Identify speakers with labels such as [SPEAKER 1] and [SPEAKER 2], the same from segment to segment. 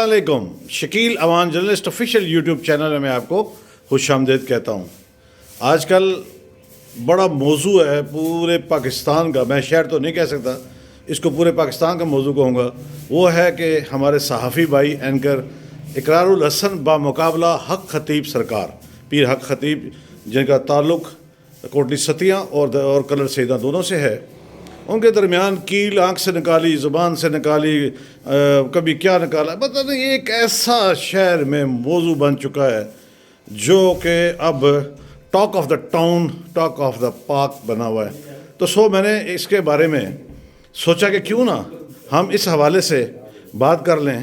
[SPEAKER 1] अस्सलाम वालेकुम। Shakeel Awan journalist official YouTube channel में मैं आपको खुश आमदीद कहता हूँ। आजकल बड़ा मौजू है पूरे पाकिस्तान का, मैं शहर तो नहीं कह सकता, इसको पूरे पाकिस्तान का मौजू कहूँगा। वो है कि हमारे सहाफ़ी भाई एंकर इकरारुल हसन बामुकाबला हक खतीब सरकार, पीर हक खतीब, जिनका ताल्लुक़ कोटली सतियाँ और कलर सैदा दोनों से है, उनके दरमियान कील आँख से निकाली, ज़ुबान से निकाली, कभी क्या निकाला, पता नहीं, एक ऐसा शहर में मौजू बन चुका है जो कि अब talk of the town, talk of the park बना हुआ है। तो मैंने इसके बारे में सोचा कि क्यों ना हम इस हवाले से बात कर लें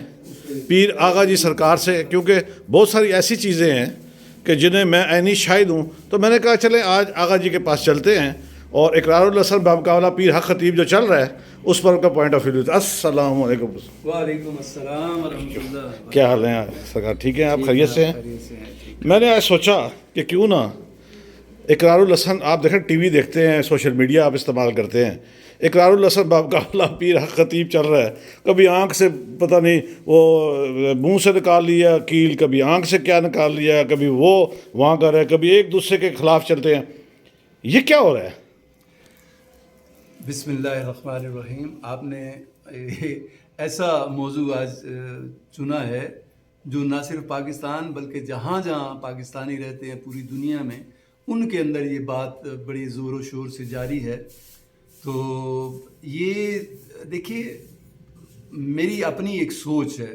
[SPEAKER 1] पीर आगा जी सरकार से, क्योंकि बहुत सारी ऐसी चीज़ें हैं कि जिन्हें मैं ऐनी शाहिद हूँ। तो मैंने कहा चलें आज आगा जी के पास चलते हैं और इकरारुल हसन बामुकाबला पीर हक खतीब जो चल रहा है उस पर उनका पॉइंट ऑफ व्यू। अस्सलाम वालेकुम।
[SPEAKER 2] वालेकुम अस्सलाम व रहमतुल्लाह।
[SPEAKER 1] क्या हाल है सरकार? ठीक है, आप खैरियत से हैं? मैंने आज सोचा कि क्यों ना इकरारुल हसन, आप देखें टीवी देखते हैं, सोशल मीडिया आप इस्तेमाल करते हैं, इकरारुल हसन बामुकाबला पीर हक खतीब चल रहा है। कभी आँख से पता नहीं वो मुंह से निकाल लिया कील, कभी आँख से क्या निकाल लिया, कभी वो वहाँ कर रहे हैं, कभी एक दूसरे के खिलाफ चलते हैं। ये क्या हो रहा है?
[SPEAKER 2] बिस्मिल्लाहिर्रहमानिर्रहीम। आपने ऐसा मौजू आज चुना है जो ना सिर्फ पाकिस्तान बल्कि जहाँ जहाँ पाकिस्तानी रहते हैं पूरी दुनिया में, उनके अंदर ये बात बड़ी ज़ोर व शोर से जारी है। तो ये देखिए, मेरी अपनी एक सोच है।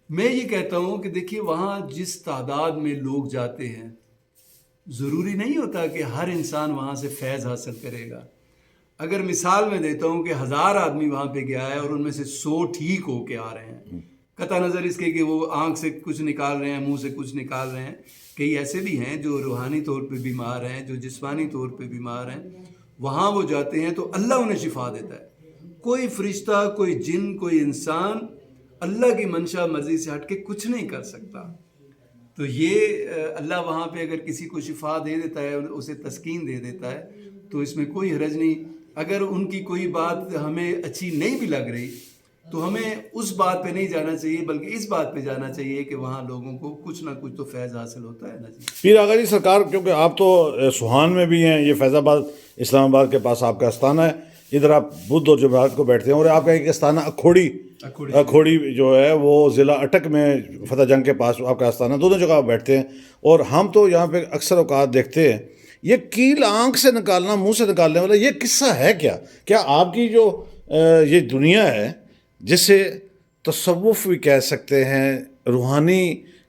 [SPEAKER 2] मैं ये कहता हूँ कि देखिए, वहाँ जिस तादाद में लोग जाते हैं, ज़रूरी नहीं होता कि हर इंसान वहाँ से फैज़ हासिल करेगा। अगर मिसाल मैं देता हूँ कि 1000 आदमी वहाँ पे गया है और उनमें से 100 ठीक हो के आ रहे हैं, कता नज़र इसके कि वो आँख से कुछ निकाल रहे हैं, मुंह से कुछ निकाल रहे हैं। कई ऐसे भी हैं जो रूहानी तौर पे बीमार हैं, जो जिस्मानी तौर पे बीमार हैं, वहाँ वो जाते हैं तो अल्लाह उन्हें शिफा देता है। कोई फरिश्ता, कोई जिन, कोई इंसान अल्लाह की मंशा मर्जी से हट के कुछ नहीं कर सकता। तो ये अल्लाह वहाँ पे अगर किसी को शिफा दे देता है, उसे तस्कीन दे देता है, तो इसमें कोई हरज नहीं। अगर उनकी कोई बात हमें अच्छी नहीं भी लग रही तो हमें उस बात पे नहीं जाना चाहिए, बल्कि इस बात पे जाना चाहिए कि वहाँ लोगों को कुछ ना कुछ तो फैज़ हासिल होता है ना जी।
[SPEAKER 1] पीर आगा जी सरकार, क्योंकि आप तो सुहान में भी हैं, ये फैज़ाबाद इस्लामाबाद के पास आपका आस्थाना है, इधर आप बुध और जुमेरात को बैठते हैं, और आपका एक आस्थाना अखोड़ी जो है वो ज़िला अटक में फतेह जंग के पास आपका आस्थाना, दोनों जगह आप बैठते हैं। और हम तो यहाँ पे अक्सर औकात देखते हैं ये कील आँख से निकालना, मुंह से निकालने वाला, ये किस्सा है क्या? क्या आपकी जो ये दुनिया है जिसे तसव्वुफ़ भी कह सकते हैं, रूहानी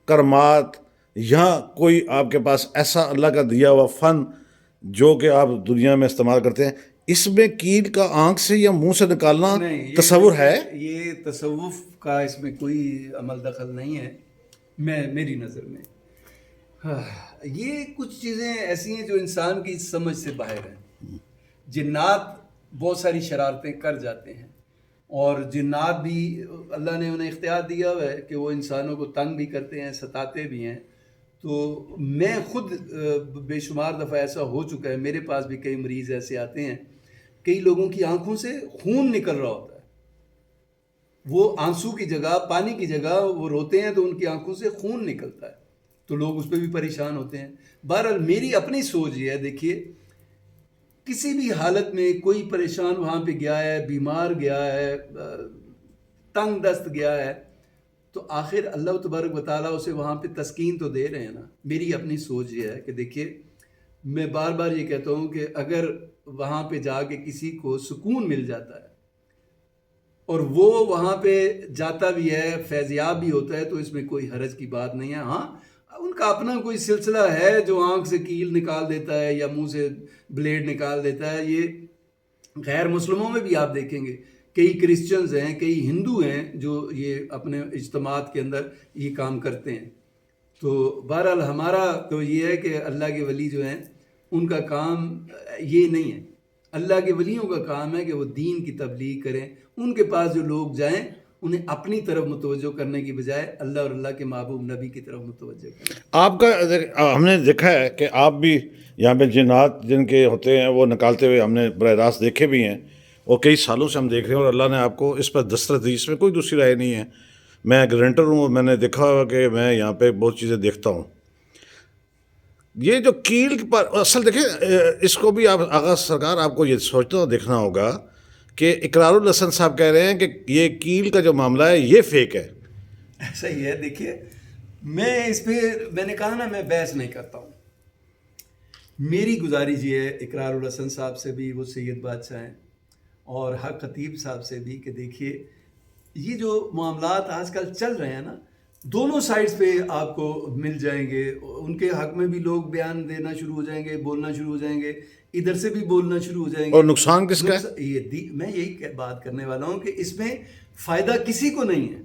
[SPEAKER 1] करमात, या कोई आपके पास ऐसा अल्लाह का दिया हुआ फ़न जो कि आप दुनिया में इस्तेमाल करते हैं, इसमें कील का आँख से या मुंह से निकालना तसव्वुर है?
[SPEAKER 2] ये तसव्वुफ़ का इसमें कोई अमल दखल नहीं है मेरी नज़र में। ये कुछ चीज़ें ऐसी हैं जो इंसान की समझ से बाहर हैं। जिन्नात बहुत सारी शरारतें कर जाते हैं, और जिन्नात भी अल्लाह ने उन्हें इख्तियार दिया हुआ है कि वो इंसानों को तंग भी करते हैं, सताते भी हैं। तो मैं खुद बेशुमार दफ़ा ऐसा हो चुका है, मेरे पास भी कई मरीज़ ऐसे आते हैं, कई लोगों की आंखों से खून निकल रहा होता है, वो आंसू की जगह, पानी की जगह वो रोते हैं तो उनकी आंखों से खून निकलता है, तो लोग उस पर भी परेशान होते हैं। बहरहाल मेरी अपनी सोच ये है, देखिए, किसी भी हालत में कोई परेशान वहाँ पे गया है, बीमार गया है, तंग दस्त गया है, तो आखिर अल्लाह तबारक व तआला उसे वहाँ पे तस्कीन तो दे रहे हैं ना। मेरी अपनी सोच ये है कि देखिए, मैं बार बार ये कहता हूँ कि अगर वहाँ पे जाके किसी को सुकून मिल जाता है और वो वहाँ पे जाता भी है, फैज़याब भी होता है, तो इसमें कोई हरज की बात नहीं है। हाँ, उनका अपना कोई सिलसिला है जो आँख से कील निकाल देता है या मुंह से ब्लेड निकाल देता है। ये गैर मुस्लिमों में भी आप देखेंगे, कई क्रिश्चियंस हैं, कई हिंदू हैं जो ये अपने इज्तिमात के अंदर ये काम करते हैं। तो बहरहाल हमारा तो ये है कि अल्लाह के वली जो हैं उनका काम ये नहीं है। अल्लाह के वलियों का काम है कि वो दीन की तबलीग करें। उनके पास जो लोग जाएं उन्हें अपनी तरफ मुतवज्जो करने की बजाय अल्लाह और अल्लाह के महबूब नबी की तरफ मुतवज्जो करें।
[SPEAKER 1] आपका हमने देखा है कि आप भी यहाँ पे जिन्नात जिनके होते हैं वो निकालते हुए हमने बराह रास्त देखे भी हैं, और कई सालों से हम देख रहे हैं, और अल्लाह ने आपको इस पर दस्तरस दी, इसमें कोई दूसरी राय नहीं है। میں گرانٹر ہوں اور میں نے دیکھا ہوا کہ میں یہاں پہ بہت چیزیں دیکھتا ہوں. یہ جو کیل پر اصل دیکھیں اس کو بھی آپ آغا سرکار آپ کو یہ سوچنا دیکھنا ہوگا کہ اقرار الحسن صاحب کہہ رہے ہیں کہ یہ کیل کا جو معاملہ ہے یہ فیک ہے.
[SPEAKER 2] ایسا ہی ہے. دیکھیے میں اس پہ میں نے کہا نا میں بحث نہیں کرتا ہوں. میری گزارش یہ ہے اقرار الحسن صاحب سے بھی، وہ سید بادشاہ ہیں، اور حق خطیب صاحب سے بھی، کہ دیکھیے یہ جو معاملات آج کل چل رہے ہیں نا، دونوں سائڈز پہ آپ کو مل جائیں گے. ان کے حق میں بھی لوگ بیان دینا شروع ہو جائیں گے، بولنا شروع ہو جائیں گے، ادھر سے بھی بولنا شروع ہو جائیں گے.
[SPEAKER 1] اور نقصان کس کا ہے؟
[SPEAKER 2] میں یہی بات کرنے والا ہوں کہ اس میں فائدہ کسی کو نہیں ہے،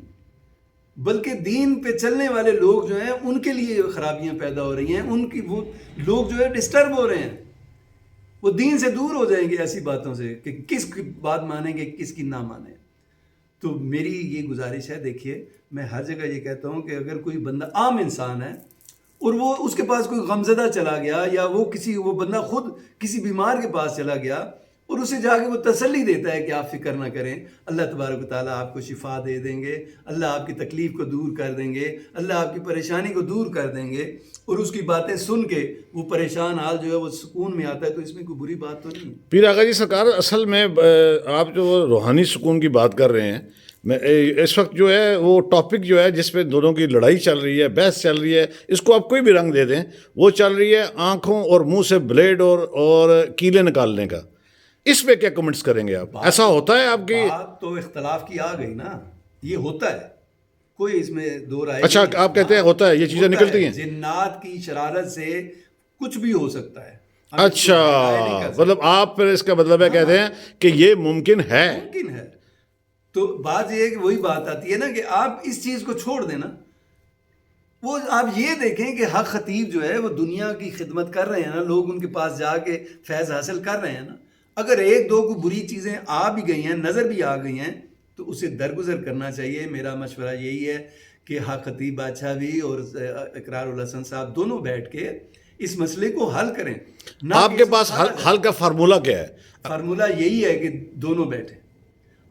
[SPEAKER 2] بلکہ دین پہ چلنے والے لوگ جو ہیں ان کے لیے خرابیاں پیدا ہو رہی ہیں. ان کی وہ لوگ جو ہے ڈسٹرب ہو رہے ہیں، وہ دین سے دور ہو جائیں گے ایسی باتوں سے کہ کس کی بات مانیں گے کس کی نہ مانیں. تو میری یہ گزارش ہے، دیکھیے میں ہر جگہ یہ کہتا ہوں کہ اگر کوئی بندہ عام انسان ہے اور وہ اس کے پاس کوئی غمزدہ چلا گیا، یا وہ بندہ خود کسی بیمار کے پاس چلا گیا اور اسے جا کے وہ تسلی دیتا ہے کہ آپ فکر نہ کریں، اللہ تبارک و تعالیٰ آپ کو شفا دے دیں گے، اللہ آپ کی تکلیف کو دور کر دیں گے، اللہ آپ کی پریشانی کو دور کر دیں گے، اور اس کی باتیں سن کے وہ پریشان حال جو ہے وہ سکون میں آتا ہے، تو اس میں کوئی بری بات تو نہیں.
[SPEAKER 1] پیر آغا جی سرکار اصل میں آپ جو روحانی سکون کی بات کر رہے ہیں، میں اس وقت جو ہے وہ ٹاپک جو ہے جس پہ دونوں کی لڑائی چل رہی ہے، بحث چل رہی ہے، اس کو آپ کوئی بھی رنگ دے دیں، وہ چل رہی ہے آنکھوں اور منہ سے بلیڈ اور کیلیں نکالنے کا. اس پہ کیا کمنٹس کریں گے آپ؟ ایسا ہوتا ہے آپ کی؟
[SPEAKER 2] بات تو اختلاف کی آ گئی نا، یہ ہوتا ہے، کوئی اس میں دو رائے.
[SPEAKER 1] اچھا آپ کہتے ہیں ہوتا ہے، یہ چیزیں نکلتی ہیں؟
[SPEAKER 2] جنات کی شرارت سے کچھ بھی ہو سکتا ہے.
[SPEAKER 1] اچھا مطلب آپ پھر اس کا مطلب ہے کہتے ہیں کہ یہ ممکن ہے.
[SPEAKER 2] ممکن ہے. تو بات یہ ہے کہ وہی بات آتی ہے نا کہ آپ اس چیز کو چھوڑ دینا. وہ آپ یہ دیکھیں کہ حق خطیب جو ہے وہ دنیا کی خدمت کر رہے ہیں نا، لوگ ان کے پاس جا کے فیض حاصل کر رہے ہیں نا. اگر ایک دو کو بری چیزیں آ بھی گئی ہیں، نظر بھی آ گئی ہیں، تو اسے درگزر کرنا چاہیے. میرا مشورہ یہی ہے کہ حق خطیب بادشاہ بھی اور اقرار الحسن صاحب دونوں بیٹھ کے اس مسئلے کو حل کریں.
[SPEAKER 1] آپ کے پاس حل کا فارمولہ کیا ہے؟
[SPEAKER 2] فارمولہ یہی ہے کہ دونوں بیٹھیں.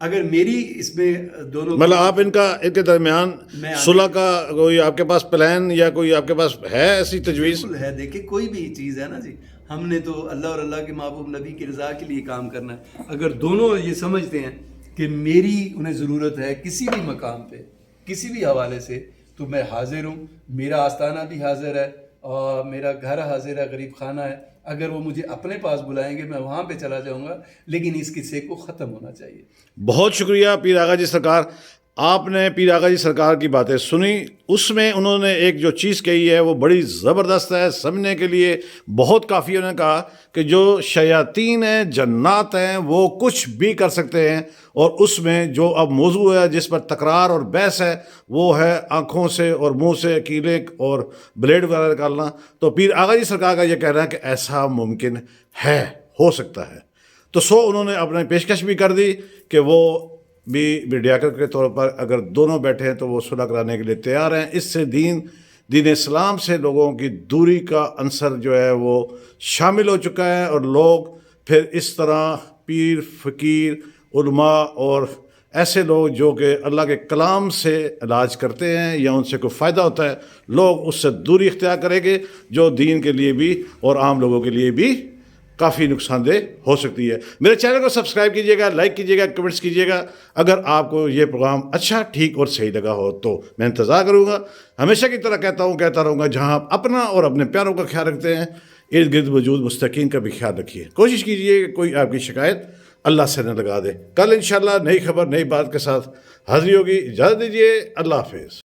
[SPEAKER 2] اگر میری اس میں دونوں
[SPEAKER 1] مطلب آپ ان کے درمیان صلح کا کوئی آپ کے پاس پلان یا کوئی آپ کے پاس ہے ایسی تجویز؟
[SPEAKER 2] ہے. دیکھیں کوئی بھی چیز ہے نا جی، ہم نے تو اللہ اور اللہ کے محبوب نبی کی رضا کے لیے کام کرنا ہے. اگر دونوں یہ سمجھتے ہیں کہ میری انہیں ضرورت ہے کسی بھی مقام پہ کسی بھی حوالے سے، تو میں حاضر ہوں. میرا آستانہ بھی حاضر ہے اور میرا گھر حاضر ہے، غریب خانہ ہے. اگر وہ مجھے اپنے پاس بلائیں گے میں وہاں پہ چلا جاؤں گا، لیکن اس قصے کو ختم ہونا چاہیے.
[SPEAKER 1] بہت شکریہ پیر آغا جی سرکار. آپ نے پیر آغا جی سرکار کی باتیں سنی، اس میں انہوں نے ایک جو چیز کہی ہے وہ بڑی زبردست ہے، سمجھنے کے لیے بہت کافی. انہوں نے کہا کہ جو شیاطین ہیں، جنات ہیں، وہ کچھ بھی کر سکتے ہیں، اور اس میں جو اب موضوع ہے جس پر تکرار اور بحث ہے وہ ہے آنکھوں سے اور منہ سے کیلیں اور بلیڈ وغیرہ نکالنا. تو پیر آغا جی سرکار کا یہ کہنا ہے کہ ایسا ممکن ہے، ہو سکتا ہے. تو انہوں نے اپنے پیشکش بھی کر دی کہ وہ بھی میڈیاکر کے طور پر اگر دونوں بیٹھے ہیں تو وہ صلح کرانے کے لیے تیار ہیں. اس سے دین اسلام سے لوگوں کی دوری کا عنصر جو ہے وہ شامل ہو چکا ہے، اور لوگ پھر اس طرح پیر، فقیر، علماء اور ایسے لوگ جو کہ اللہ کے کلام سے علاج کرتے ہیں یا ان سے کوئی فائدہ ہوتا ہے، لوگ اس سے دوری اختیار کریں گے، جو دین کے لیے بھی اور عام لوگوں کے لیے بھی کافی نقصان دہ ہو سکتی ہے. میرے چینل کو سبسکرائب کیجیے گا، لائک کیجیے گا، کمنٹس کیجیے گا. اگر آپ کو یہ پروگرام اچھا، ٹھیک اور صحیح لگا ہو تو میں انتظار کروں گا. ہمیشہ کی طرح کہتا رہوں گا، جہاں آپ اپنا اور اپنے پیاروں کا خیال رکھتے ہیں، ارد گرد موجود مستحقین کا بھی خیال رکھیے. کوشش کیجیے کہ کوئی آپ کی شکایت اللہ سے نہ لگا دے. کل انشاءاللہ نئی خبر، نئی بات کے ساتھ حاضری ہوگی. اجازت دیجیے. اللہ حافظ.